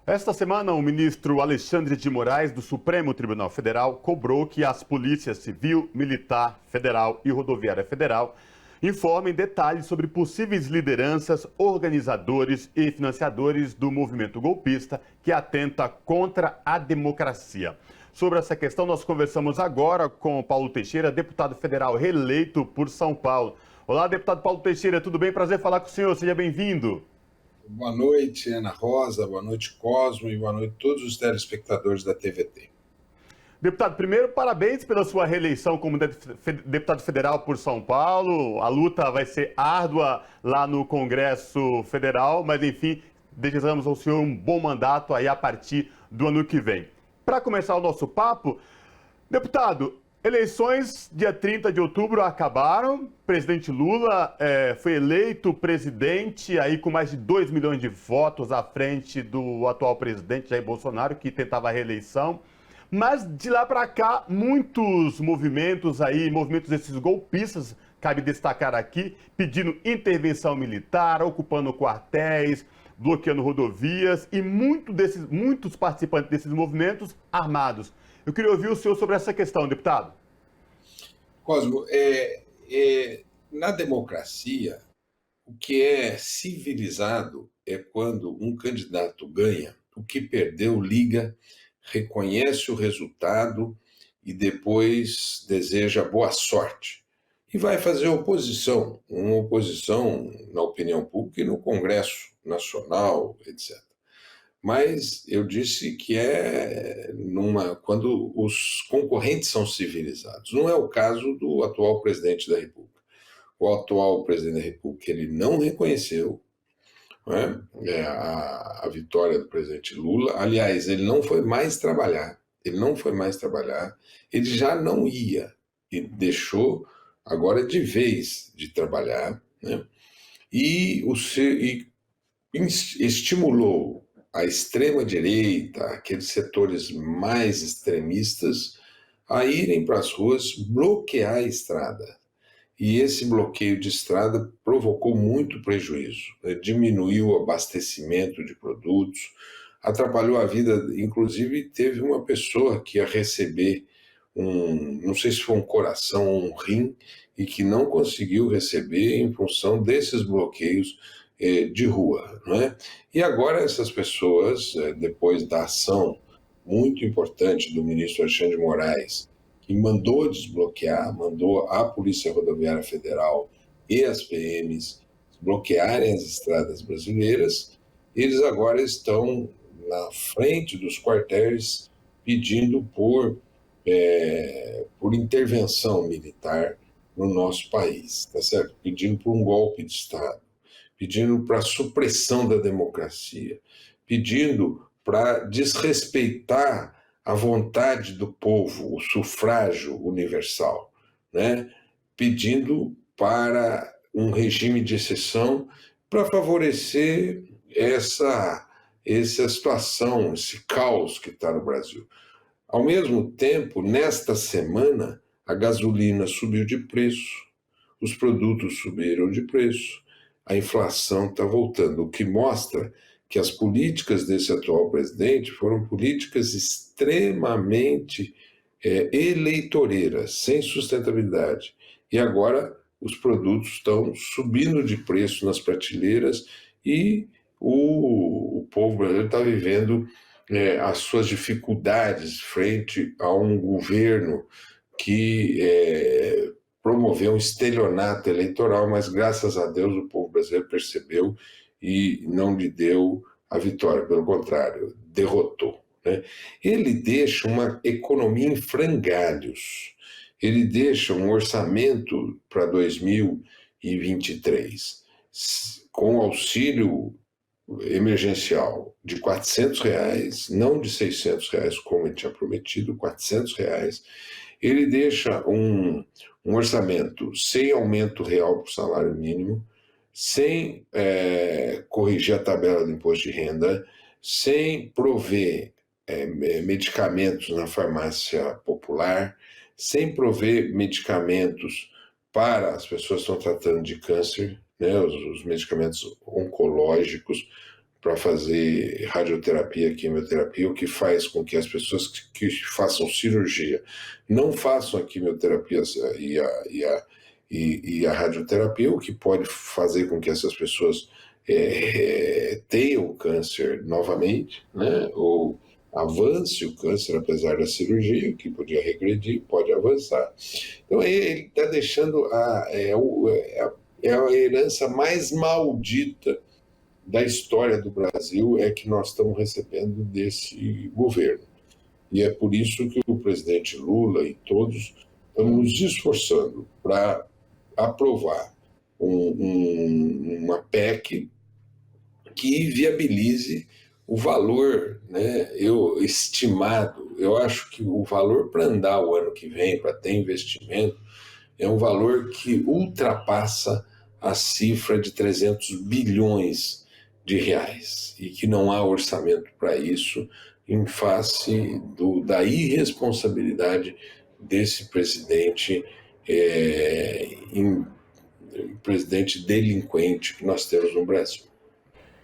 Esta semana, o ministro Alexandre de Moraes, do Supremo Tribunal Federal, cobrou que as polícias civil, militar, federal e rodoviária federal informem detalhes sobre possíveis lideranças, organizadores e financiadores do movimento golpista que atenta contra a democracia. Sobre essa questão, nós conversamos agora com Paulo Teixeira, deputado federal reeleito por São Paulo. Olá, deputado Paulo Teixeira, tudo bem? Prazer falar com o senhor, seja bem-vindo. Boa noite, Ana Rosa, boa noite, Cosmo, e boa noite a todos os telespectadores da TVT. Deputado, primeiro, parabéns pela sua reeleição como deputado federal por São Paulo. A luta vai ser árdua lá no Congresso Federal, mas, enfim, desejamos ao senhor um bom mandato aí a partir do ano que vem. Para começar o nosso papo, deputado, eleições dia 30 de outubro acabaram. Presidente Lula foi eleito presidente aí com mais de 2 milhões de votos à frente do atual presidente Jair Bolsonaro, que tentava a reeleição. Mas de lá para cá, muitos movimentos desses golpistas, cabe destacar aqui, pedindo intervenção militar, ocupando quartéis, bloqueando rodovias e muitos participantes desses movimentos armados. Eu queria ouvir o senhor sobre essa questão, deputado. Cosmo, na democracia, o que é civilizado é quando um candidato ganha, o que perdeu liga, reconhece o resultado e depois deseja boa sorte. E vai fazer oposição, uma oposição na opinião pública e no Congresso Nacional, etc. Mas eu disse que quando os concorrentes são civilizados. Não é o caso do atual presidente da República. O atual presidente da República ele não reconheceu, a vitória do presidente Lula. Aliás, ele não foi mais trabalhar, ele já não ia, e deixou agora de vez de trabalhar, né? E estimulou a extrema-direita, aqueles setores mais extremistas, a irem para as ruas bloquear a estrada. E esse bloqueio de estrada provocou muito prejuízo, né? Diminuiu o abastecimento de produtos, atrapalhou a vida. Inclusive, teve uma pessoa que ia receber não sei se foi um coração ou um rim, e que não conseguiu receber em função desses bloqueios de rua, não é? E agora essas pessoas, depois da ação muito importante do ministro Alexandre de Moraes, que mandou desbloquear, mandou a Polícia Rodoviária Federal e as PMs bloquearem as estradas brasileiras, eles agora estão na frente dos quartéis pedindo por intervenção militar no nosso país, tá certo? Pedindo por um golpe de Estado, pedindo para a supressão da democracia, pedindo para desrespeitar a vontade do povo, o sufrágio universal, né? Pedindo para um regime de exceção para favorecer essa situação, esse caos que está no Brasil. Ao mesmo tempo, nesta semana, a gasolina subiu de preço, os produtos subiram de preço, a inflação está voltando, o que mostra que as políticas desse atual presidente foram políticas extremamente eleitoreiras, sem sustentabilidade. E agora os produtos estão subindo de preço nas prateleiras e o povo brasileiro está vivendo as suas dificuldades frente a um governo que promoveu um estelionato eleitoral, mas graças a Deus o povo brasileiro percebeu e não lhe deu a vitória, pelo contrário, derrotou, né? Ele deixa uma economia em frangalhos, ele deixa um orçamento para 2023 com auxílio emergencial de R$400, não de R$600, como ele tinha prometido, R$400. Ele deixa um orçamento sem aumento real para o salário mínimo, sem corrigir a tabela do imposto de renda, sem prover medicamentos na farmácia popular, sem prover medicamentos para as pessoas que estão tratando de câncer, né, os medicamentos oncológicos, para fazer radioterapia, quimioterapia, o que faz com que as pessoas que façam cirurgia não façam a quimioterapia e a radioterapia, o que pode fazer com que essas pessoas tenham câncer novamente, né? Ou avance o câncer apesar da cirurgia, que podia regredir, pode avançar. Então ele está deixando a herança mais maldita da história do Brasil é que nós estamos recebendo desse governo. E é por isso que o presidente Lula e todos estamos nos esforçando para aprovar uma PEC que viabilize o valor, né, estimado. Eu acho que o valor para andar o ano que vem, para ter investimento, é um valor que ultrapassa a cifra de 300 bilhões de reais e que não há orçamento para isso em face da irresponsabilidade desse presidente, presidente delinquente que nós temos no Brasil.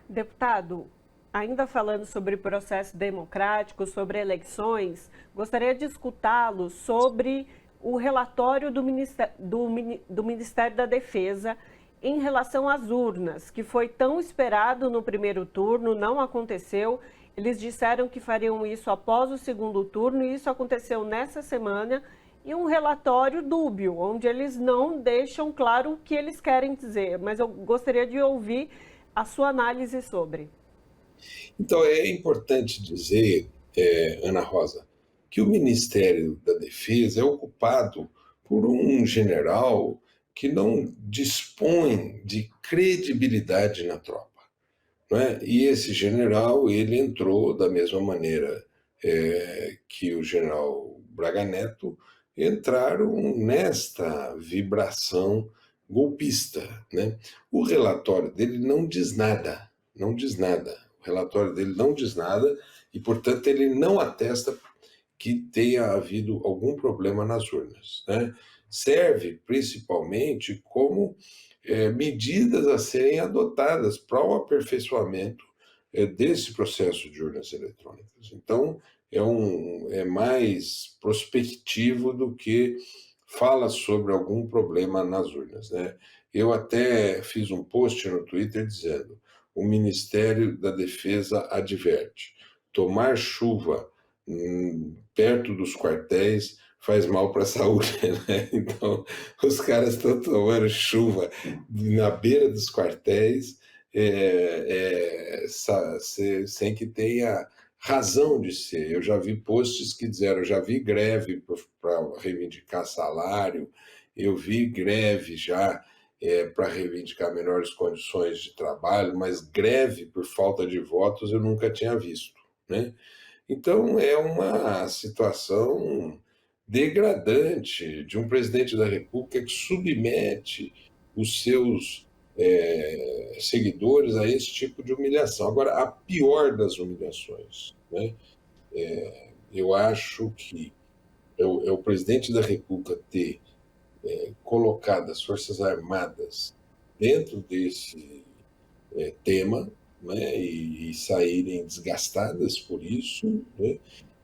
Deputado, ainda falando sobre processo democrático, sobre eleições, gostaria de escutá-lo sobre o relatório do Ministério da Defesa em relação às urnas, que foi tão esperado no primeiro turno, não aconteceu. Eles disseram que fariam isso após o segundo turno e isso aconteceu nessa semana. E um relatório dúbio, onde eles não deixam claro o que eles querem dizer. Mas eu gostaria de ouvir a sua análise sobre. Então, é importante dizer, Ana Rosa, que o Ministério da Defesa é ocupado por um general que não dispõe de credibilidade na tropa, não é? E esse general, ele entrou da mesma maneira que o general Braga Neto entraram nesta vibração golpista, né? O relatório dele não diz nada, não diz nada. O relatório dele não diz nada e, portanto, ele não atesta que tenha havido algum problema nas urnas, né? Serve principalmente como medidas a serem adotadas para o aperfeiçoamento desse processo de urnas eletrônicas. Então, é mais prospectivo do que fala sobre algum problema nas urnas, né? Eu até fiz um post no Twitter dizendo: o Ministério da Defesa adverte, tomar chuva perto dos quartéis faz mal para a saúde, né? Então, os caras estão tomando chuva na beira dos quartéis sem que tenha razão de ser. Eu já vi posts que disseram, eu já vi greve para reivindicar salário, eu vi greve já para reivindicar melhores condições de trabalho, mas greve por falta de votos eu nunca tinha visto, né? Então, é uma situação degradante de um presidente da República que submete os seus seguidores a esse tipo de humilhação. Agora, a pior das humilhações, né? Eu acho que é o presidente da República ter colocado as Forças Armadas dentro desse tema, né, e saírem desgastadas por isso, né?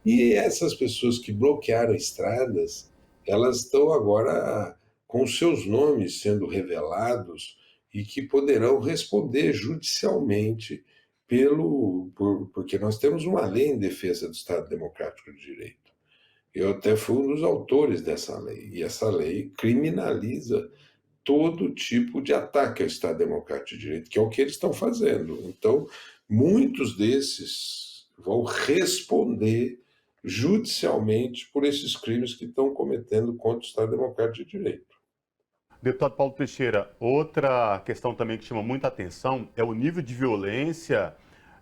E essas pessoas que bloquearam estradas, elas estão agora com seus nomes sendo revelados e que poderão responder judicialmente porque nós temos uma lei em defesa do Estado Democrático de Direito. Eu até fui um dos autores dessa lei, e essa lei criminaliza todo tipo de ataque ao Estado Democrático de Direito, que é o que eles estão fazendo. Então, muitos desses vão responder judicialmente por esses crimes que estão cometendo contra o Estado Democrático de Direito. Deputado Paulo Teixeira, outra questão também que chama muita atenção é o nível de violência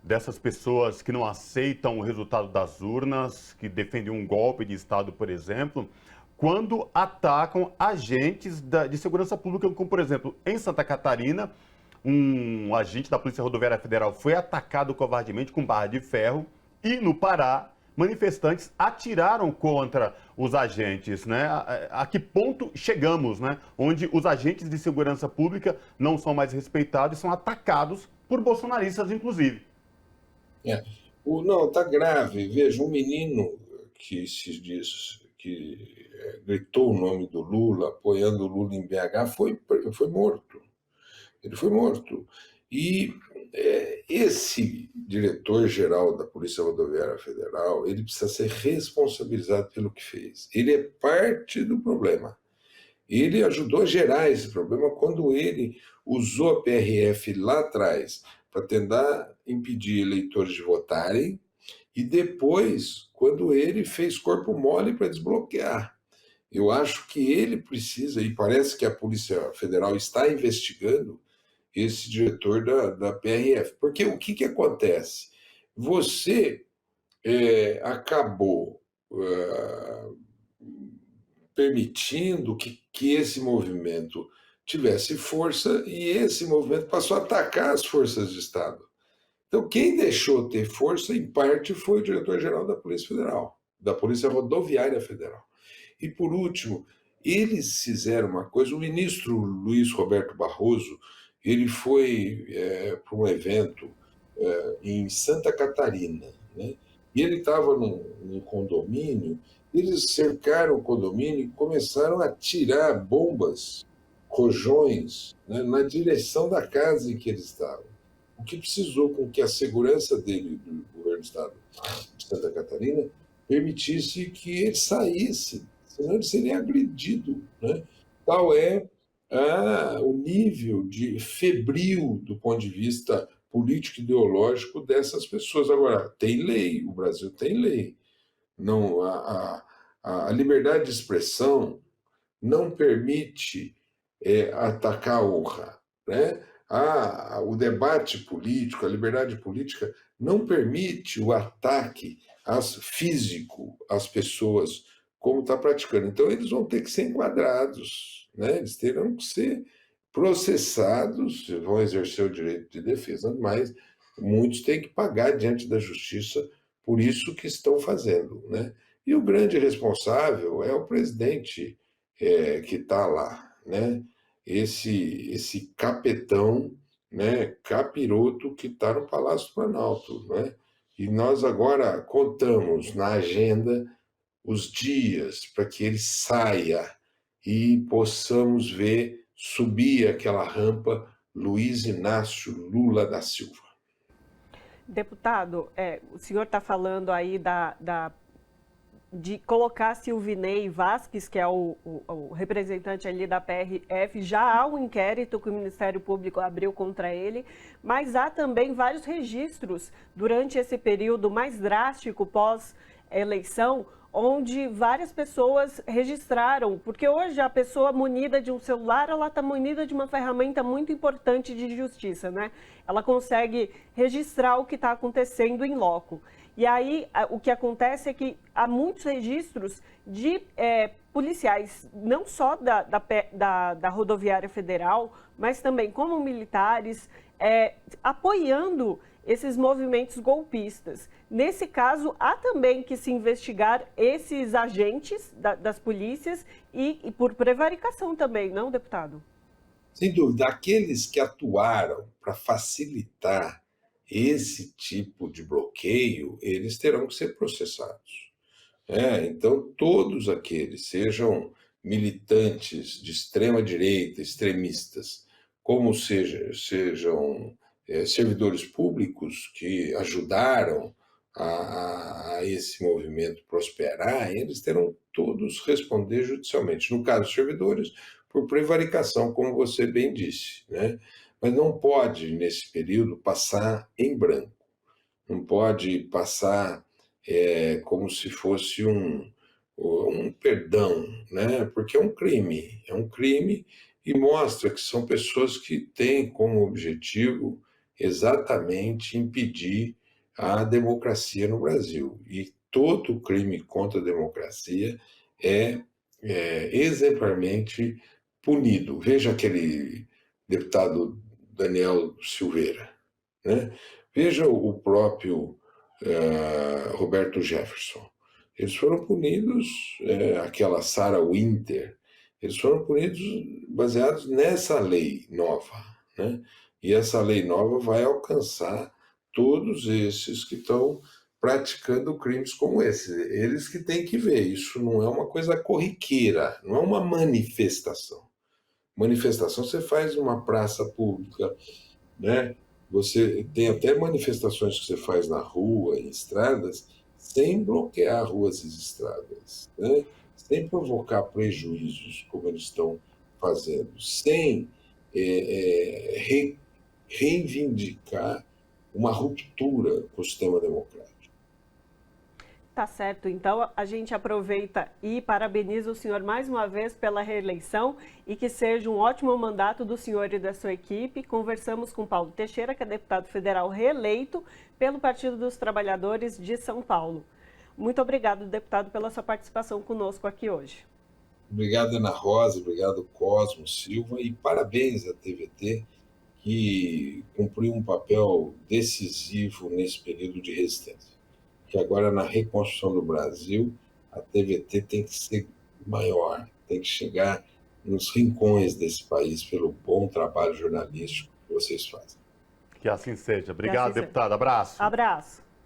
dessas pessoas que não aceitam o resultado das urnas, que defendem um golpe de Estado, por exemplo, quando atacam agentes de segurança pública, como, por exemplo, em Santa Catarina, um agente da Polícia Rodoviária Federal foi atacado covardemente com barra de ferro e, no Pará, manifestantes atiraram contra os agentes, né? A que ponto chegamos, né? Onde os agentes de segurança pública não são mais respeitados e são atacados por bolsonaristas, inclusive. É. Não, está grave. Veja, um menino que se diz que gritou o nome do Lula, apoiando o Lula em BH, foi morto. Ele foi morto. E esse diretor-geral da Polícia Rodoviária Federal, ele precisa ser responsabilizado pelo que fez. Ele é parte do problema. Ele ajudou a gerar esse problema quando ele usou a PRF lá atrás para tentar impedir eleitores de votarem e depois, quando ele fez corpo mole para desbloquear. Eu acho que ele precisa, e parece que a Polícia Federal está investigando esse diretor da PRF. Porque o que acontece? Você acabou permitindo que esse movimento tivesse força e esse movimento passou a atacar as forças de Estado. Então, quem deixou ter força, em parte, foi o diretor-geral da Polícia Federal, da Polícia Rodoviária Federal. E, por último, eles fizeram uma coisa, o ministro Luiz Roberto Barroso, ele foi para um evento em Santa Catarina, né? E ele estava num condomínio, eles cercaram o condomínio e começaram a tirar bombas, rojões, né, na direção da casa em que ele estava. O que precisou com que a segurança dele, do governo do estado de Santa Catarina, permitisse que ele saísse, senão ele seria agredido, né? Tal é o nível de febril do ponto de vista político ideológico dessas pessoas. Agora, tem lei, o Brasil tem lei. Não, a liberdade de expressão não permite atacar a honra, né? O debate político, a liberdade política não permite o ataque físico às pessoas como está praticando. Então, eles vão ter que ser enquadrados, né? Eles terão que ser processados, vão exercer o direito de defesa, mas muitos têm que pagar diante da justiça por isso que estão fazendo, né? E o grande responsável é o presidente que está lá, né? Esse capetão, né, capiroto que está no Palácio do Planalto, né? E nós agora contamos na agenda os dias para que ele saia e possamos ver subir aquela rampa Luiz Inácio Lula da Silva. Deputado, o senhor está falando aí de colocar Silvinei Vasquez, que é o representante ali da PRF, já há um inquérito que o Ministério Público abriu contra ele, mas há também vários registros durante esse período mais drástico pós-eleição, onde várias pessoas registraram, porque hoje a pessoa munida de um celular, ela está munida de uma ferramenta muito importante de justiça, né? Ela consegue registrar o que está acontecendo em loco. E aí, o que acontece é que há muitos registros de policiais, não só da Rodoviária Federal, mas também como militares, apoiando esses movimentos golpistas. Nesse caso, há também que se investigar esses agentes das polícias e por prevaricação também, não, deputado? Sem dúvida, aqueles que atuaram para facilitar esse tipo de bloqueio, eles terão que ser processados. Então, todos aqueles, sejam militantes de extrema direita, extremistas, como sejam servidores públicos que ajudaram a esse movimento prosperar, eles terão todos responder judicialmente. No caso dos servidores, por prevaricação, como você bem disse, né? Mas não pode, nesse período, passar em branco. Não pode passar como se fosse um perdão, né? Porque é um crime e mostra que são pessoas que têm como objetivo exatamente impedir a democracia no Brasil. E todo crime contra a democracia é exemplarmente punido. Veja aquele deputado Daniel Silveira, né? Veja o próprio Roberto Jefferson. Eles foram punidos, aquela Sarah Winter, eles foram punidos baseados nessa lei nova, né? E essa lei nova vai alcançar todos esses que estão praticando crimes como esse. Eles que têm que ver. Isso não é uma coisa corriqueira, não é uma manifestação. Manifestação você faz numa praça pública, né? Você tem até manifestações que você faz na rua, em estradas, sem bloquear ruas e estradas, né? Sem provocar prejuízos, como eles estão fazendo, sem reivindicar uma ruptura com o sistema democrático. Tá certo, então a gente aproveita e parabeniza o senhor mais uma vez pela reeleição e que seja um ótimo mandato do senhor e da sua equipe. Conversamos com Paulo Teixeira, que é deputado federal reeleito pelo Partido dos Trabalhadores de São Paulo. Muito obrigado, deputado, pela sua participação conosco aqui hoje. Obrigado, Ana Rosa, obrigado, Cosmo Silva, e parabéns à TVT, que cumpriu um papel decisivo nesse período de resistência. Que agora, na reconstrução do Brasil, a TVT tem que ser maior, tem que chegar nos rincões desse país pelo bom trabalho jornalístico que vocês fazem. Que assim seja. Obrigado, deputado. Abraço. Abraço.